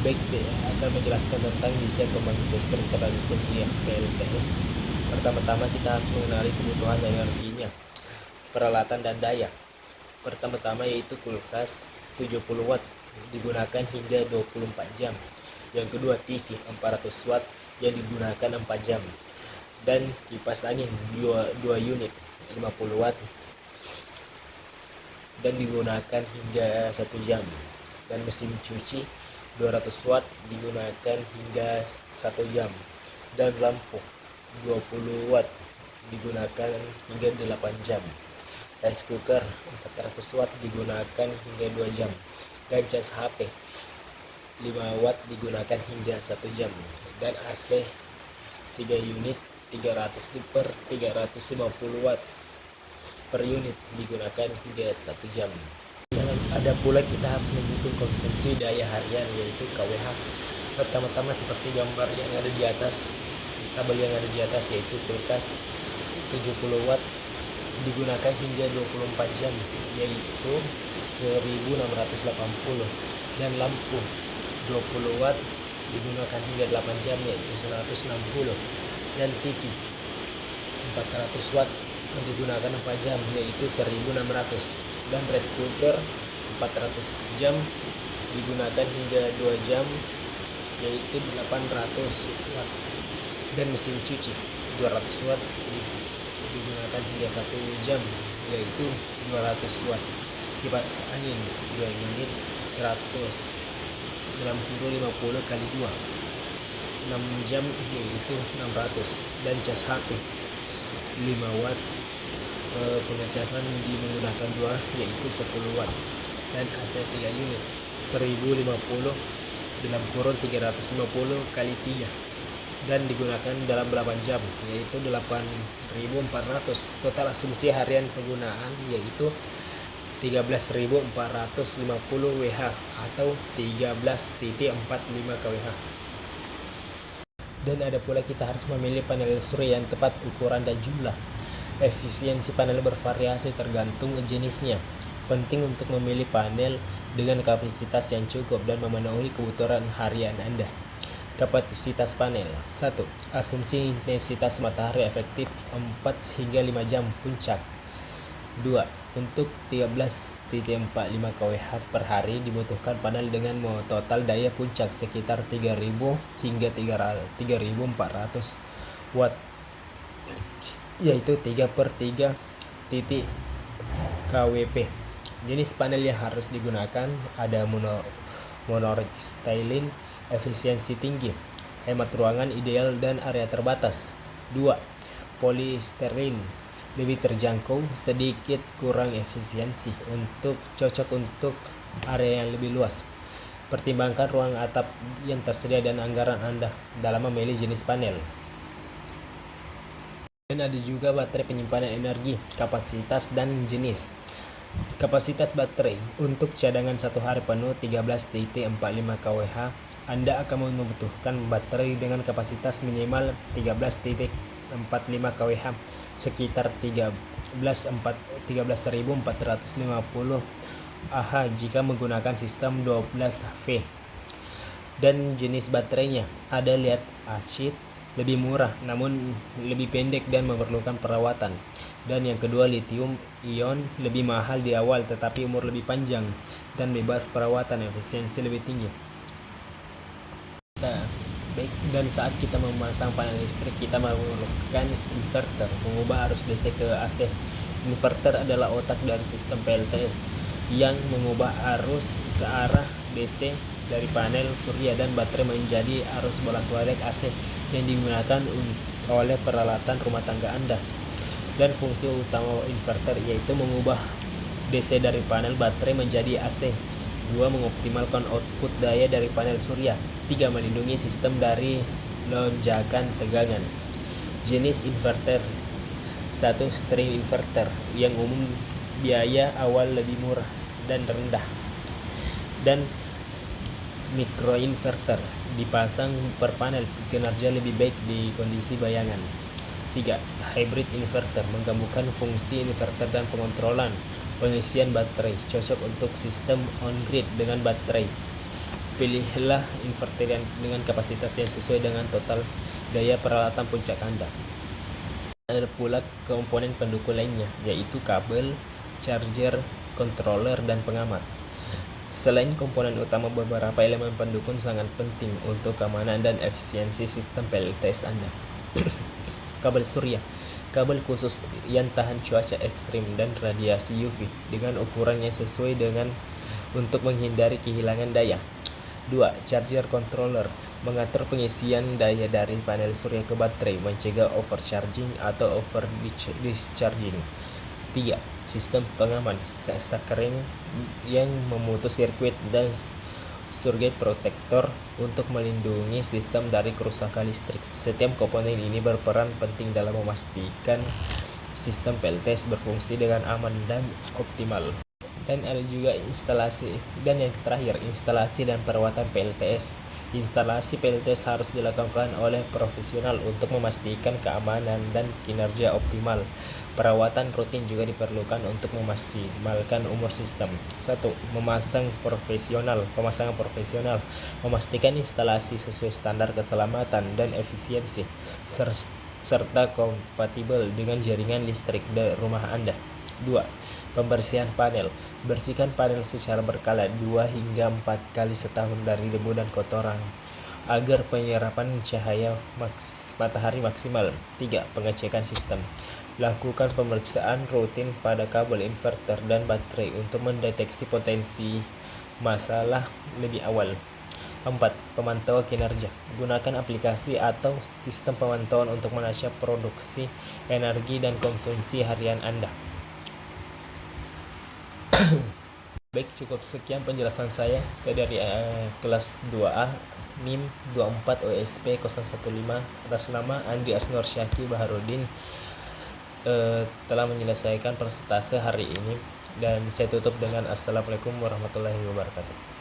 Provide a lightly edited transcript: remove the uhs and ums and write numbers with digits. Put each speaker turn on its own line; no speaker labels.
baik saya akan menjelaskan tentang desain pembangkit listrik tradisional PLTS. Pertama-tama kita harus mengenali kebutuhan energinya, peralatan dan daya. Pertama-tama yaitu kulkas 70 watt digunakan hingga 24 jam. Yang kedua TV 400 watt yang digunakan 4 jam. Dan kipas angin 2 unit 50 watt dan digunakan hingga 1 jam. Dan mesin cuci 200 watt digunakan hingga 1 jam. Dan lampu 20 watt digunakan hingga 8 jam. Rice cooker 400 watt digunakan hingga 2 jam. Dan cas HP 5 watt digunakan hingga 1 jam. Dan AC 3 unit 300 per 350 watt per unit digunakan hingga 1 jam. Ada pula kita harus menghitung konsumsi daya harian yaitu KWH. Pertama-tama seperti gambar yang ada di atas, tabel yang ada di atas, yaitu kulkas 70 watt digunakan hingga 24 jam yaitu 1680, dan lampu 20 watt digunakan hingga 8 jam yaitu 160, dan TV 400 watt digunakan 4 jam yaitu 1600, dan rice cooker 400 jam digunakan hingga 2 jam yaitu 800 watt, dan mesin cuci 200 watt digunakan hingga 1 jam yaitu 200 watt. Kipas angin 2 unit 100 dalam kurung 50 kali 2 6 jam yaitu 600, dan cas HP 5 watt pengecasan menggunakan 2 yaitu 10 watt, dan AC 3 unit 1050 dalam kurun 350 kali 3 dan digunakan dalam 8 jam yaitu 8400. Total asumsi harian penggunaan yaitu 13.450 Wh atau 13.45 kWh. Dan ada pula kita harus memilih panel surya yang tepat ukuran dan jumlah. Efisiensi panel bervariasi tergantung jenisnya. Penting untuk memilih panel dengan kapasitas yang cukup dan memenuhi kebutuhan harian Anda. Kapasitas panel 1. Asumsi intensitas matahari efektif 4 hingga 5 jam puncak. 2. Untuk 13.45 kWh per hari dibutuhkan panel dengan total daya puncak sekitar 3000 hingga 3400 watt yaitu 3 per 3 titik kWp. Jenis panel yang harus digunakan ada monorex-stylene efisiensi tinggi, hemat ruangan ideal dan area terbatas. 2. Polystyrene lebih terjangkau, sedikit kurang efisiensi, cocok untuk area yang lebih luas. Pertimbangkan ruang atap yang tersedia dan anggaran Anda dalam memilih jenis panel. Dan ada juga baterai penyimpanan energi, kapasitas dan jenis. Kapasitas baterai untuk cadangan 1 hari penuh 13.45 kWh. Anda akan membutuhkan baterai dengan kapasitas minimal 13.45 kWh sekitar 13.450 Ah jika menggunakan sistem 12V. Dan jenis baterainya ada lead acid, lebih murah namun lebih pendek dan memerlukan perawatan. Dan yang kedua lithium ion, lebih mahal di awal tetapi umur lebih panjang dan bebas perawatan, efisiensi lebih tinggi. Baik, dan saat kita memasang panel listrik kita memerlukan inverter, mengubah arus DC ke AC. Inverter adalah otak dari sistem PLTS yang mengubah arus searah DC dari panel surya dan baterai menjadi arus bolak-balik AC yang digunakan oleh peralatan rumah tangga Anda. Dan fungsi utama inverter yaitu mengubah DC dari panel baterai menjadi AC. 2. Mengoptimalkan output daya dari panel surya. 3. Melindungi sistem dari lonjakan tegangan. Jenis inverter 1. String inverter yang umum biaya awal lebih murah dan rendah. Dan microinverter dipasang per panel, kinerja lebih baik di kondisi bayangan. 3. Hybrid inverter menggabungkan fungsi inverter dan pengontrolan pengisian baterai, cocok untuk sistem on-grid dengan baterai. Pilihlah inverter dengan kapasitas yang sesuai dengan total daya peralatan puncak Anda. Ada pula komponen pendukung lainnya, yaitu kabel, charger, controller, dan pengamat. Selain komponen utama, beberapa elemen pendukung sangat penting untuk keamanan dan efisiensi sistem PLTS Anda. Kabel surya, kabel khusus yang tahan cuaca ekstrim dan radiasi UV dengan ukuran yang sesuai dengan untuk menghindari kehilangan daya. 2. Charger controller, mengatur pengisian daya dari panel surya ke baterai, mencegah overcharging atau over discharging. 3. Sistem pengaman, sakring yang memutus sirkuit dan surge protector untuk melindungi sistem dari kerusakan listrik. Setiap komponen ini berperan penting dalam memastikan sistem PLTS berfungsi dengan aman dan optimal. Dan ada juga instalasi, dan yang terakhir, instalasi dan perawatan PLTS. Instalasi PLTS harus dilakukan oleh profesional untuk memastikan keamanan dan kinerja optimal. Perawatan rutin juga diperlukan untuk memaksimalkan umur sistem. 1. Pemasangan profesional, memastikan instalasi sesuai standar keselamatan dan efisiensi serta kompatibel dengan jaringan listrik di rumah Anda. 2. Pembersihan panel, bersihkan panel secara berkala 2 hingga 4 kali setahun dari debu dan kotoran agar penyerapan cahaya matahari maksimal. 3. Pengecekan sistem, lakukan pemeriksaan rutin pada kabel inverter dan baterai untuk mendeteksi potensi masalah lebih awal. 4. Pemantauan kinerja, gunakan aplikasi atau sistem pemantauan untuk melacak produksi energi dan konsumsi harian Anda. Baik, cukup sekian penjelasan saya. Saya dari kelas 2A NIM 24 OSP 015 atas nama Andi Asnur Syaki Baharudin telah menyelesaikan persentase hari ini, dan saya tutup dengan Assalamualaikum warahmatullahi wabarakatuh.